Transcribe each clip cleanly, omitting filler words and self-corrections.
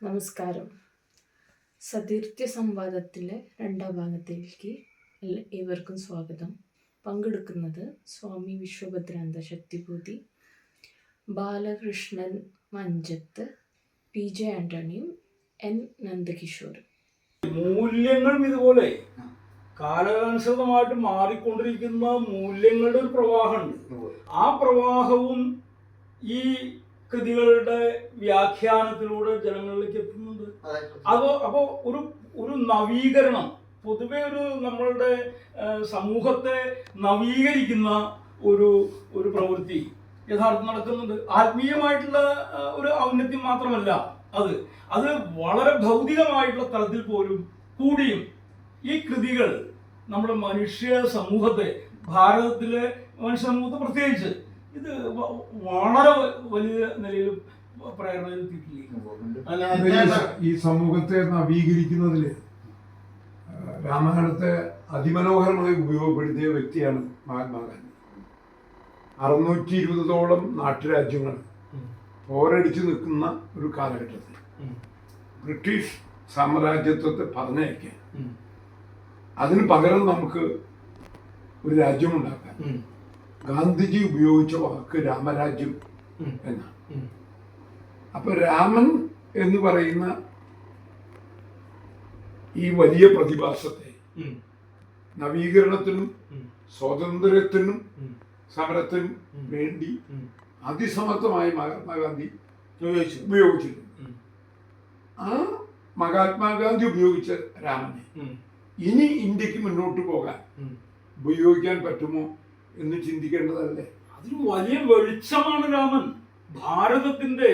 നമസ്കാരം. സതീർത്ഥ്യ സംവാദത്തിലെ രണ്ടാം ഭാഗത്തിലേക്ക് ഏവർക്കും സ്വാഗതം. പങ്കെടുക്കുന്നത് സ്വാമി വിശ്വഭദ്രാനന്ദ ശക്തിഭൂതി, ബാലകൃഷ്ണൻ മഞ്ചത്ത്, PJ ആന്റണിയും നന്ദകിഷോർ. മൂല്യങ്ങൾ ഇതുപോലെ കാലാനുസൃതമായിട്ട് മാറിക്കൊണ്ടിരിക്കുന്ന മൂല്യങ്ങളുടെ ഒരു പ്രവാഹമുണ്ട്. ആ പ്രവാഹവും ഈ കൃതികളുടെ വ്യാഖ്യാനത്തിലൂടെ ജനങ്ങളിലേക്ക് എത്തുന്നുണ്ട്. അപ്പോ ഒരു നവീകരണം, പൊതുവെ നമ്മളുടെ സമൂഹത്തെ നവീകരിക്കുന്ന ഒരു പ്രവൃത്തി യഥാർത്ഥം നടക്കുന്നുണ്ട്. ആത്മീയമായിട്ടുള്ള ഒരു ഔന്നത്യം മാത്രമല്ല, അത് വളരെ ഭൗതികമായിട്ടുള്ള തലത്തിൽ പോലും കൂടിയും ഈ കൃതികൾ നമ്മുടെ മനുഷ്യ സമൂഹത്തെ, ഭാരതത്തിലെ മനുഷ്യ സമൂഹത്തെ പ്രത്യേകിച്ച് ഇത് വളരെ വലിയ നിലയിൽ പ്രേരണ ഈ സമൂഹത്തെ നവീകരിക്കുന്നതിൽ രാമായണത്തെ അതിമനോഹരമായി ഉപയോഗപ്പെടുത്തിയ വ്യക്തിയാണ് മഹാത്മാഗാന്ധി. 620 നാട്ടുരാജ്യങ്ങൾ പോരടിച്ചു നിൽക്കുന്ന ഒരു കാലഘട്ടത്തിൽ ബ്രിട്ടീഷ് സാമ്രാജ്യത്വത്തെ പറഞ്ഞയക്കാൻ, അതിന് പകരം നമുക്ക് ഒരു രാജ്യമുണ്ടാക്കാൻ ഗാന്ധിജി ഉപയോഗിച്ച വാക്ക് രാമരാജ്യം എന്നാണ്. അപ്പൊ രാമൻ എന്ന് പറയുന്ന ഈ വലിയ പ്രതിഭാസത്തെ നവീകരണത്തിനും സ്വാതന്ത്ര്യത്തിനും സമരത്തിനും വേണ്ടി അതിസമർത്ഥമായി മഹാത്മാഗാന്ധി ഉപയോഗിച്ചിരുന്നു. ആ മഹാത്മാഗാന്ധി ഉപയോഗിച്ച രാമനെ ഇനി ഇന്ത്യക്ക് മുന്നോട്ട് പോകാൻ ഉപയോഗിക്കാൻ പറ്റുമോ എന്ന് ചിന്തിക്കേണ്ടതല്ലേ? അതൊരു വലിയ വെളിച്ചമാണ് രാമൻ. ഭാരതത്തിന്റെ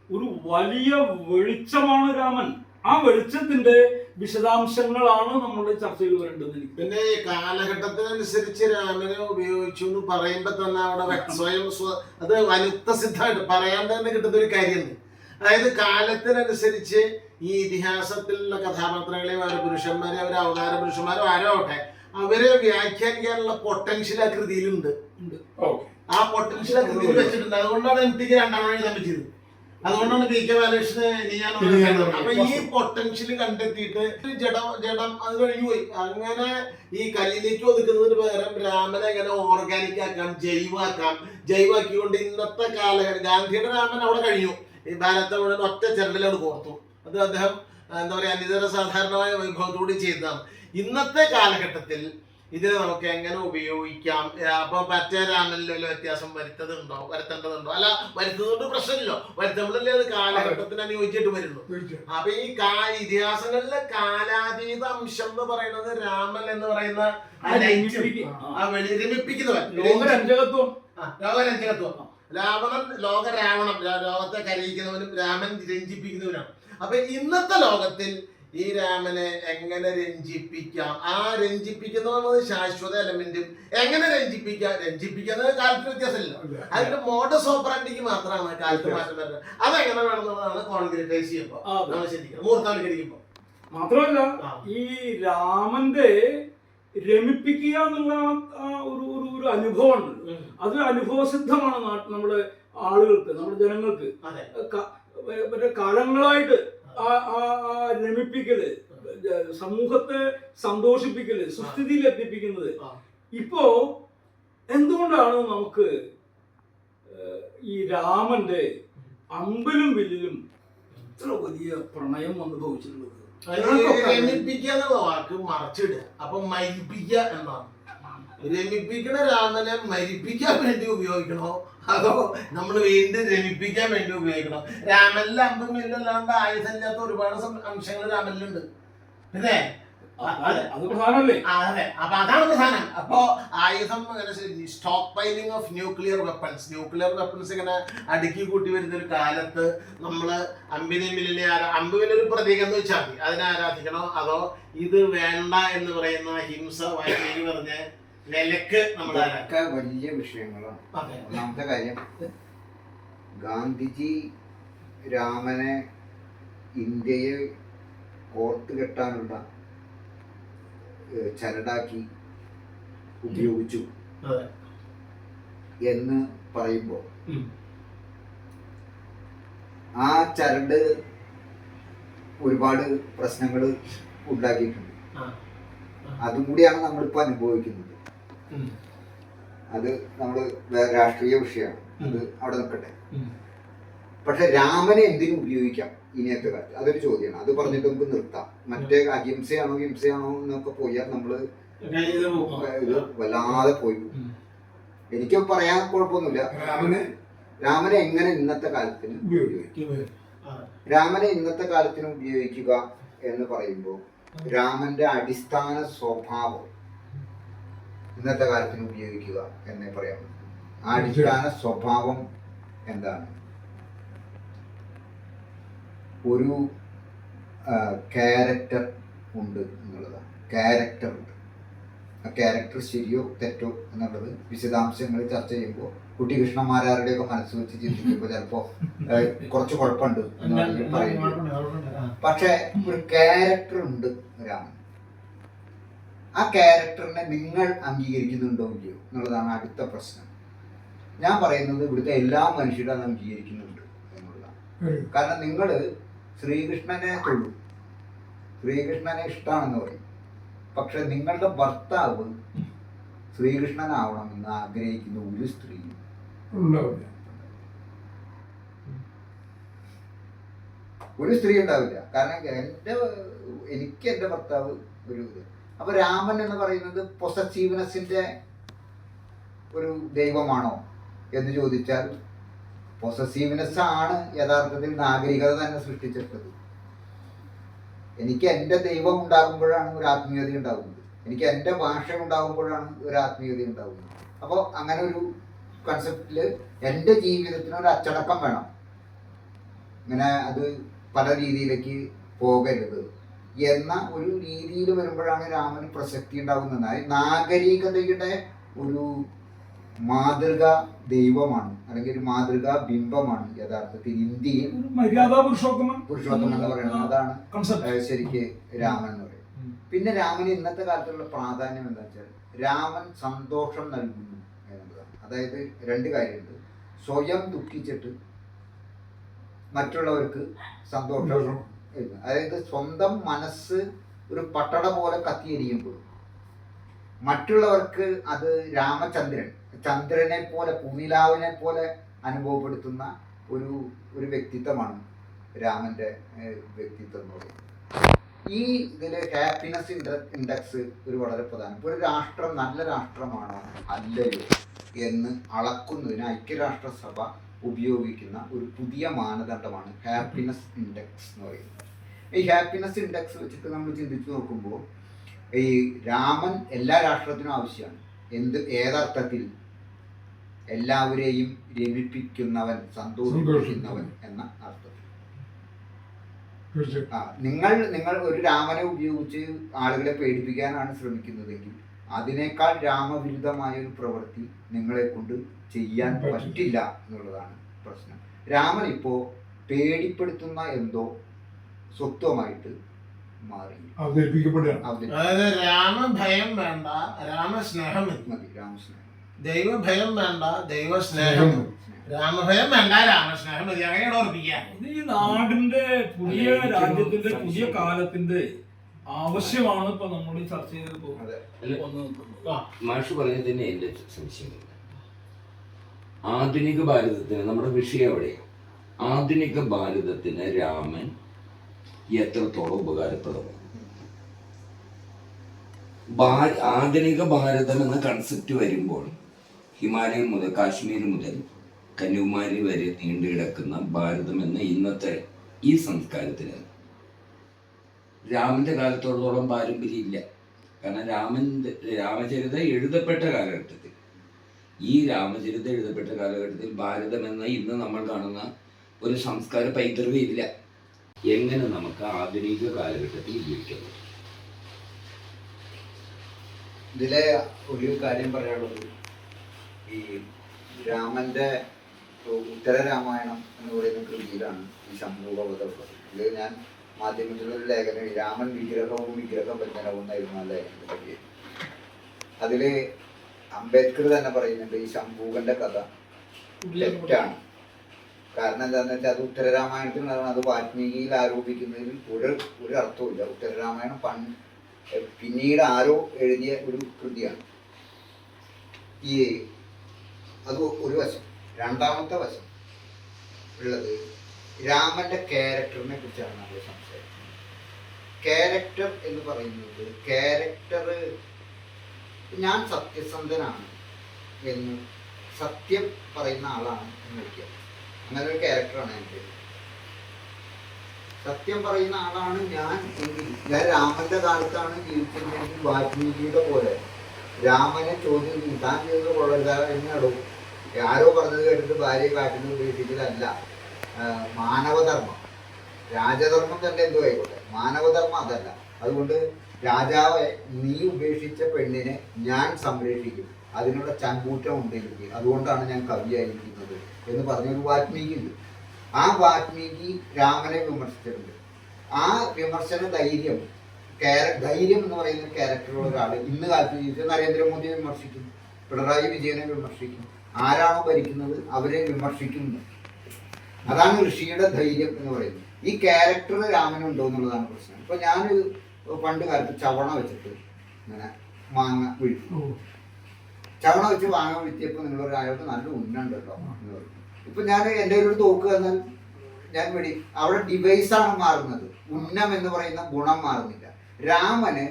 ഒരു വലിയ വെളിച്ചമാണ് രാമൻ. ആ വെളിച്ചത്തിന്റെ വിശദാംശങ്ങളാണ് നമ്മുടെ ചർച്ചയിൽ വരേണ്ടത്. പിന്നെ കാലഘട്ടത്തിനനുസരിച്ച് രാമനെ ഉപയോഗിച്ചു എന്ന് പറയുമ്പോ തന്നെ അവിടെ സ്വയം അത് വലുത്ത സിദ്ധമായിട്ട് പറയാണ്ട് തന്നെ കിട്ടുന്ന ഒരു കാര്യമുണ്ട്. അതായത് കാലത്തിനനുസരിച്ച് ഈ ഇതിഹാസത്തിലുള്ള കഥാപാത്രങ്ങളെയും അവരുടെ പുരുഷന്മാരെ, അവരെ അവതാര പുരുഷന്മാരോ ആരോ ആവട്ടെ, അവരെ വ്യാഖ്യാനിക്കാനുള്ള പൊട്ടൻഷ്യൽ ആ കൃതിയിലുണ്ട്. ആ പൊട്ടൻഷ്യൽ ആ കൃതിയിൽ വെച്ചിട്ടുണ്ട്. അതുകൊണ്ടാണ് എനിക്ക് 2 എഴുതാൻ പറ്റിയത്. അതുകൊണ്ടാണ് PK ബാലകൃഷ്ണൻ. അപ്പൊ ഈ പൊട്ടൻഷ്യൽ കണ്ടെത്തിയിട്ട് ജഡം അത് കഴിഞ്ഞു പോയി. അങ്ങനെ ഈ കല്ലിലേക്ക് ഒതുക്കുന്നതിന് പകരം രാമനെ എങ്ങനെ ഓർഗാനിക് ആക്കാം, ജൈവാക്കിക്കൊണ്ട് ഇന്നത്തെ കാലഘട്ടം ഗാന്ധിയുടെ രാമൻ അവിടെ കഴിഞ്ഞു. ഈ ഭാരതത്തെ മുഴുവൻ ഒറ്റ ചരടിലാണ് കോർത്തു. അത് അദ്ദേഹം എന്താ പറയാ അനിതര സാധാരണമായ വൈഭവത്തോട് ചെയ്തതാണ്. ഇന്നത്തെ കാലഘട്ടത്തിൽ ഇതിനെ നമുക്ക് എങ്ങനെ ഉപയോഗിക്കാം? അപ്പൊ മറ്റേ രാമനിലോ വ്യത്യാസം വരുത്തേണ്ടതുണ്ടോ? അല്ല, വരുത്തുന്നതുകൊണ്ട് പ്രശ്നമില്ലോ, വരുത്തുമ്പോഴല്ലേ അത് കാലഘട്ടത്തിന് അനുയോജിച്ചിട്ട് വരുള്ളൂ. അപ്പൊ ഈ ഇതിഹാസങ്ങളിലെ കാലാതീത അംശം എന്ന് പറയുന്നത് രാമൻ എന്ന് പറയുന്ന രമിപ്പിക്കുന്നവൻ, ലോകരഞ്ജകത്വം. രാവണൻ ലോകരാവണം, ലോകത്തെ കരയിക്കുന്നവനും രാമൻ രഞ്ജിപ്പിക്കുന്നവനാണ്. അപ്പൊ ഇന്നത്തെ ലോകത്തിൽ ഈ രാമനെ എങ്ങനെ രഞ്ജിപ്പിക്കാം? ആ രഞ്ജിപ്പിക്കുന്നത് ശാശ്വത എലമെന്റും എങ്ങനെ രഞ്ജിപ്പിക്കുന്നത് കാലത്തിന് വ്യത്യാസമില്ല. അതിന്റെ മോഡസ് ഓപ്പറാൻഡിക്ക് മാത്രമാണ് കാലത്ത് മാറ്റം വരുന്നത്. അതെങ്ങനെ വേണമെന്നുള്ളതാണ് കോൺക്രീറ്റൈസ് ചെയ്യുമ്പോൾ നമ്മൾ ചിന്തിക്കുന്നത്, മൂർത്താവൽക്കരിക്കുമ്പോൾ. മാത്രമല്ല, ഈ രാമന്റെ രമിപ്പിക്കുക എന്നുള്ള ഒരു അനുഭവമുണ്ട്. അത് അനുഭവസിദ്ധമാണ് നമ്മുടെ ആളുകൾക്ക്, നമ്മുടെ ജനങ്ങൾക്ക്. കാലങ്ങളായിട്ട് രമിപ്പിക്കല്, സമൂഹത്തെ സന്തോഷിപ്പിക്കല്, സുസ്ഥിതിയിൽ എത്തിപ്പിക്കുന്നത്. ഇപ്പോ എന്തുകൊണ്ടാണ് നമുക്ക് ഈ രാമന്റെ അമ്പലും വില്ലിലും ഇത്ര വലിയ പ്രണയം അനുഭവിച്ചിട്ടുള്ളത്? രമിപ്പിക്കുക എന്നുള്ള വാക്ക് മറച്ചിടുക. അപ്പൊ മരിപ്പിക്കുക എന്നാണ്. രമിപ്പിക്കണ രാമനെ മരിപ്പിക്കാൻ വേണ്ടി ഉപയോഗിക്കണോ അതോ നമ്മൾ വീണ്ടും രമിപ്പിക്കാൻ വേണ്ടി ഉപയോഗിക്കണോ? രാമനിലെ അമ്പും വില്ലല്ലാണ്ട് ആയുധമില്ലാത്ത ഒരുപാട് അംശങ്ങൾ രാമനിലുണ്ട്. പിന്നെ അത് പ്രധാനമല്ലേ? അതെ, അപ്പൊ അതാണ് പ്രധാനം. അപ്പോ ആയുധം stock piling of nuclear weapons ഇങ്ങനെ അടുക്കി കൂട്ടി വരുന്ന ഒരു കാലത്ത് നമ്മള് അമ്പിനെയും വില്ലിനെ അമ്പുവിനൊരു പ്രതീകം എന്ന് വെച്ചാൽ മതി, അതിനെ ആരാധിക്കണോ അതോ ഇത് വേണ്ട എന്ന് പറയുന്ന ഹിംസ വായിലേക്ക് പറഞ്ഞ നിലക്ക് നമ്മളൊക്കെ വലിയ വിഷയങ്ങളാണ്. ഒന്നാമത്തെ കാര്യം, ഗാന്ധിജി രാമനെ ഇന്ത്യയെ കോർത്ത് കെട്ടാനുള്ള ചരടാക്കി ഉപയോഗിച്ചു എന്ന് പറയുമ്പോൾ ആ ചരട് ഒരുപാട് പ്രശ്നങ്ങൾ ഉണ്ടാക്കിയിട്ടുണ്ട്. ആ. അതും കൂടിയാണ് നമ്മളിപ്പോൾ അനുഭവിക്കുന്നത്. അത് നമ്മൾ രാഷ്ട്രീയ വിഷയമാണ്, അത് അവിടെ നിൽക്കട്ടെ. പക്ഷെ രാമനെ എന്തിനു ഉപയോഗിക്കാം ഇനിയത്തെ കാലത്ത്, അതൊരു ചോദ്യമാണ്. അത് പറഞ്ഞിട്ട് നമുക്ക് നിർത്താം. മറ്റേ അഹിംസയാണോ ഹിംസയാണോ എന്നൊക്കെ പോയാൽ നമ്മള് വല്ലാതെ പോയി. എനിക്ക് പറയാൻ കുഴപ്പമൊന്നുമില്ല. രാമനെ എങ്ങനെ ഇന്നത്തെ കാലത്തിന് ഉപയോഗിക്കും? രാമനെ ഇന്നത്തെ കാലത്തിന് ഉപയോഗിക്കുക എന്ന് പറയുമ്പോൾ രാമന്റെ അടിസ്ഥാന സ്വഭാവം ഇന്നത്തെ കാലത്തിന് ഉപയോഗിക്കുക എന്നേ പറയാൻ പറ്റും. ആ അടിസ്ഥാന സ്വഭാവം എന്താണ്? ഒരു ക്യാരക്ടർ ഉണ്ട് എന്നുള്ളതാണ്. ക്യാരക്ടർ ഉണ്ട്. ആ ക്യാരക്ടർ ശരിയോ തെറ്റോ എന്നുള്ളത് വിശദാംശങ്ങൾ ചർച്ച ചെയ്യുമ്പോൾ കുട്ടികൃഷ്ണന്മാരുടെയൊക്കെ മനസ്സ് വെച്ച് ചിന്തിക്കുമ്പോൾ ചിലപ്പോൾ കുറച്ച് കുഴപ്പമുണ്ട് എന്ന് പറയുന്നത്. പക്ഷെ ഒരു ക്യാരക്ടർ ഉണ്ട് രാമൻ. ആ ക്യാരക്ടറിനെ നിങ്ങൾ അംഗീകരിക്കുന്നുണ്ടോ ഇല്ലയോ എന്നുള്ളതാണ് അടുത്ത പ്രശ്നം. ഞാൻ പറയുന്നത് ഇവിടുത്തെ എല്ലാ മനുഷ്യരും അത് അംഗീകരിക്കുന്നുണ്ട് എന്നുള്ളതാണ്. കാരണം നിങ്ങൾ ശ്രീകൃഷ്ണനെ തൊഴും, ശ്രീകൃഷ്ണനെ ഇഷ്ടമാണെന്ന് പറയും. പക്ഷെ നിങ്ങളുടെ ഭർത്താവ് ശ്രീകൃഷ്ണനാവണമെന്ന് ആഗ്രഹിക്കുന്ന ഒരു സ്ത്രീ ഉണ്ടാവില്ല. കാരണം എനിക്ക് എൻ്റെ ഭർത്താവ് ഒരു ഇത്. അപ്പൊ രാമൻ എന്ന് പറയുന്നത് പൊസസീവ്നെസ്സിന്റെ ഒരു ദൈവമാണോ എന്ന് ചോദിച്ചാൽ പൊസസീവ്നെസ് ആണ് യഥാർത്ഥത്തിൽ നാഗരികത തന്നെ സൃഷ്ടിച്ചിട്ടുള്ളത്. എനിക്ക് എൻ്റെ ദൈവം ഉണ്ടാകുമ്പോഴാണ് ഒരു ആത്മീയത ഉണ്ടാകുന്നത്. എനിക്ക് എൻ്റെ ഭാഷ ഉണ്ടാകുമ്പോഴാണ് ഒരു ആത്മീയത ഉണ്ടാകുന്നത്. അപ്പോൾ അങ്ങനെ ഒരു കൺസെപ്റ്റിൽ എൻ്റെ ജീവിതത്തിന് ഒരു അച്ചടക്കം വേണം. ഇങ്ങനെ അത് പല രീതിയിലേക്ക് പോകരുത് എന്ന ഒരു രീതിയിൽ വരുമ്പോഴാണ് രാമന് പ്രസക്തി ഉണ്ടാകുന്നത്. നാഗരികതയുടെ ഒരു മാതൃകാ ദൈവമാണ്, അല്ലെങ്കിൽ ഒരു മാതൃകാ ബിംബമാണ് യഥാർത്ഥത്തിൽ ഇന്ത്യയിൽ പുരുഷോത്തമൻ എന്ന് പറയുന്നത്. അതാണ് ശരിക്ക് രാമൻ എന്ന് പറയുന്നത്. പിന്നെ രാമന് ഇന്നത്തെ കാലത്തുള്ള പ്രാധാന്യം എന്താ വെച്ചാൽ രാമൻ സന്തോഷം നൽകുന്നു എന്നുള്ളതാണ്. അതായത് രണ്ട് കാര്യമുണ്ട്. സ്വയം ദുഃഖിച്ചിട്ട് മറ്റുള്ളവർക്ക് സന്തോഷം. അതായത് സ്വന്തം മനസ്സ് ഒരു പട്ടട പോലെ കത്തിയെരിയുമ്പോൾ മറ്റുള്ളവർക്ക് അത് ചന്ദ്രനെ പോലെ പൂനിലാവിനെ പോലെ അനുഭവപ്പെടുത്തുന്ന ഒരു വ്യക്തിത്വമാണ് രാമന്റെ വ്യക്തിത്വം എന്ന് പറയുന്നത്. ഈ ഇതില് ഹാപ്പിനെസ് ഇൻഡെക്സ് ഒരു വളരെ പ്രധാനം. ഇപ്പോൾ ഒരു രാഷ്ട്രം നല്ല രാഷ്ട്രമാണോ അല്ലയോ എന്ന് അളക്കുന്നതിന് ഐക്യരാഷ്ട്രസഭ ഉപയോഗിക്കുന്ന ഒരു പുതിയ മാനദണ്ഡമാണ് ഹാപ്പിനെസ് ഇൻഡെക്സ് എന്ന് പറയുന്നത്. ഈ ഹാപ്പിനെസ് ഇൻഡെക്സ് വെച്ചിട്ട് നമ്മൾ ചിന്തിച്ചു നോക്കുമ്പോൾ ഈ രാമൻ എല്ലാ രാഷ്ട്രത്തിനും ആവശ്യമാണ്. ഏതർത്ഥത്തിൽ? എല്ലാവരെയും രമിപ്പിക്കുന്നവൻ, സന്തോഷിപ്പിക്കുന്നവൻ എന്ന അർത്ഥത്തിൽ. നിങ്ങൾ ഒരു രാമനെ ഉപയോഗിച്ച് ആളുകളെ പേടിപ്പിക്കാനാണ് ശ്രമിക്കുന്നതെങ്കിൽ അതിനേക്കാൾ രാമവിരുദ്ധമായ ഒരു പ്രവൃത്തി നിങ്ങളെ കൊണ്ട് ചെയ്യാൻ പറ്റില്ല എന്നുള്ളതാണ് പ്രശ്നം. രാമൻ ഇപ്പോ പേടിപ്പെടുത്തുന്ന എന്തോ സ്വത്വമായിട്ട് മാറി അതായത് രാമഭയം വേണ്ട, രാമസ്നേഹം മതി. രാമസ്നേഹം. ദൈവഭയം വേണ്ട, ദൈവസ്നേഹം. രാമഭയം വേണ്ട, രാമസ്നേഹം മതി. അങ്ങനെയാണ് ഓർപ്പിക്കുക. ഈ നാടിന്റെ പുതിയ രാജ്യത്തിന്റെ പുതിയ കാലത്തിന്റെ ആവശ്യമാണ് ഇപ്പൊ നമ്മൾ ഈ ചർച്ച ചെയ്തത്. മാഷ് പറഞ്ഞത് തന്നെ എന്റെ സംശയമില്ല. ആധുനിക ഭാരതത്തിന്, നമ്മുടെ വിഷയം എവിടെയാണ്, ആധുനിക ഭാരതത്തിന് രാമൻ എത്രത്തോളം ഉപകാരപ്രദമാണ്? ആധുനിക ഭാരതം എന്ന കൺസെപ്റ്റ് വരുമ്പോൾ ഹിമാലയം മുതൽ കാശ്മീർ മുതൽ കന്യാകുമാരി വരെ നീണ്ടു കിടക്കുന്ന ഭാരതം എന്ന ഇന്നത്തെ ഈ സംസ്കാരത്തിന് രാമന്റെ കാലത്തോളം പാരമ്പര്യം ഇല്ല. കാരണം രാമചരിത എഴുതപ്പെട്ട കാലഘട്ടത്തിൽ, ഈ രാമചരിത എഴുതപ്പെട്ട കാലഘട്ടത്തിൽ ഭാരതം എന്ന ഇന്ന് നമ്മൾ കാണുന്ന ഒരു സംസ്കാര പൈതൃകം ഇല്ല. എങ്ങനെ നമുക്ക് ആധുനിക കാലഘട്ടത്തിൽ ഉപയോഗിക്കാം? ഇതിലെ ഒരു കാര്യം പറയാനുള്ളത്, ഈ രാമന്റെ ഉത്തരരാമായണം എന്ന് പറയുന്ന കൃതിയിലാണ് ഈ ശംഭൂകവധം. ഇത് ഞാൻ മാധ്യമത്തിലൊരു ലേഖനം, രാമൻ വിഗ്രഹവും വിഗ്രഹഭഞ്ജനവും എന്നായിരുന്നു ആ ലേഖനത്തെ പറ്റി. അതില് അംബേദ്കർ തന്നെ പറയുന്നുണ്ട് ഈ ശംഭൂകന്റെ കഥ തെറ്റാണ്. കാരണം എന്താണെന്ന് വെച്ചാൽ അത് ഉത്തരരാമായണത്തിലാണ്, അത് വാൽമീകിയിൽ ആരോപിക്കുന്നതിൽ ഒരു അർത്ഥവുമില്ല. ഉത്തരരാമായണം പിന്നീട് ആരോ എഴുതിയ ഒരു കൃതിയാണ്. അത് ഒരു വശം. രണ്ടാമത്തെ വശം ഉള്ളത് രാമന്റെ ക്യാരക്ടറിനെ കുറിച്ചാണ് നമ്മൾ സംസാരിക്കുന്നത്. ക്യാരക്ടർ എന്ന് പറയുന്നത്, ഞാൻ സത്യസന്ധനാണ് എന്ന് സത്യം പറയുന്ന ആളാണ് എന്ന് വിളിക്കുക. അങ്ങനെ ഒരു ക്യാരക്ടറാണ് എൻ്റെ. സത്യം പറയുന്ന ആളാണ് ഞാൻ എങ്കിൽ, ഞാൻ രാമന്റെ കാലത്താണ് ജീവിച്ചിരുന്നെങ്കിൽ വാൽമീകിയുടെ പോലെ രാമനെ ചോദ്യം ചെയ്യും, താൻ ചെയ്തത് കൊള്ളരുതാ എന്നാടോ, ആരോ പറഞ്ഞത് കേട്ടിട്ട് ഭാര്യയെ കാട്ടിന് ഉപേക്ഷിക്കലല്ല മാനവധർമ്മം. രാജധർമ്മം തന്നെ എന്തോ ആയിക്കോട്ടെ, മാനവധർമ്മം അതല്ല. അതുകൊണ്ട് രാജാവെ, നീ ഉപേക്ഷിച്ച പെണ്ണിനെ ഞാൻ സംരക്ഷിക്കും, അതിനുള്ള ചങ്കൂറ്റം ഉണ്ട് എനിക്ക്, അതുകൊണ്ടാണ് ഞാൻ കവിയായിരിക്കുന്നത് എന്ന് പറഞ്ഞൊരു വാൽമീകി ഉണ്ട്. ആ വാൽമീകി രാമനെ വിമർശിച്ചിട്ടുണ്ട്. ആ വിമർശന ധൈര്യം എന്ന് പറയുന്ന ക്യാരക്ടറുള്ള ഒരാൾ ഇന്ന് കാലത്ത് ജീവിച്ച നരേന്ദ്രമോദിയെ വിമർശിക്കും, പിണറായി വിജയനെ വിമർശിക്കും, ആരാണോ ഭരിക്കുന്നത് അവരെ വിമർശിക്കുന്നു. അതാണ് ഋഷിയുടെ ധൈര്യം എന്ന് പറയുന്നത്. ഈ ക്യാരക്ടർ രാമനുണ്ടോ എന്നുള്ളതാണ് പ്രശ്നം. ഇപ്പൊ ഞാൻ പണ്ട് കാലത്ത് ചവണ വെച്ചിട്ട് ഇങ്ങനെ മാങ്ങ വീഴ്ത്തു, ചവണ വെച്ച് മാങ്ങ വീഴ്ത്തിയപ്പോൾ നിങ്ങൾ അയാൾക്ക് നല്ല ഉന്നുണ്ടല്ലോ എന്ന് പറയും. ഇപ്പൊ ഞാൻ എൻ്റെ ഒരു തോക്ക് തന്നാൽ ഞാൻ അവിടെ ഡിവൈസാണ് മാറുന്നത്, ഉന്നം എന്ന് പറയുന്ന ഗുണം മാറുന്നില്ല. രാമന്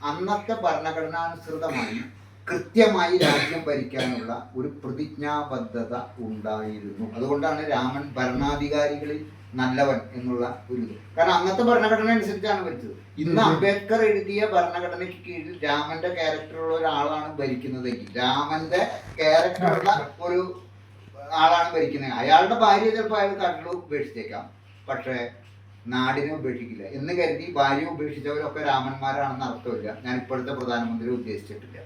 അന്നത്തെ ഭരണഘടനാനുസൃതമായി കൃത്യമായി രാജ്യം ഭരിക്കാനുള്ള ഒരു പ്രതിജ്ഞാബദ്ധത ഉണ്ടായിരുന്നു. അതുകൊണ്ടാണ് രാമൻ ഭരണാധികാരികളിൽ നല്ലവൻ എന്നുള്ള ഒരു ഇത്. കാരണം അന്നത്തെ ഭരണഘടന അനുസരിച്ചാണ് ഭരിച്ചത്. ഇന്ന് അംബേദ്കർ എഴുതിയ ഭരണഘടനയ്ക്ക് കീഴിൽ രാമന്റെ ക്യാരക്ടറുള്ള ഒരാളാണ് ഭരിക്കുന്നതെങ്കിൽ, രാമന്റെ ക്യാരക്ടറുള്ള ഒരു ആളാണ് ഭരിക്കുന്നത്, അയാളുടെ ഭാര്യ ചിലപ്പോൾ അയാൾ കടലിൽ ഉപേക്ഷിച്ചേക്കാം, പക്ഷേ നാടിനെ ഉപേക്ഷിക്കില്ല എന്ന് കരുതി ഭാര്യ ഉപേക്ഷിച്ചവരൊക്കെ രാമന്മാരാണെന്ന് അർത്ഥമില്ല. ഞാൻ ഇപ്പോഴത്തെ പ്രധാനമന്ത്രി ഉദ്ദേശിച്ചിട്ടില്ല.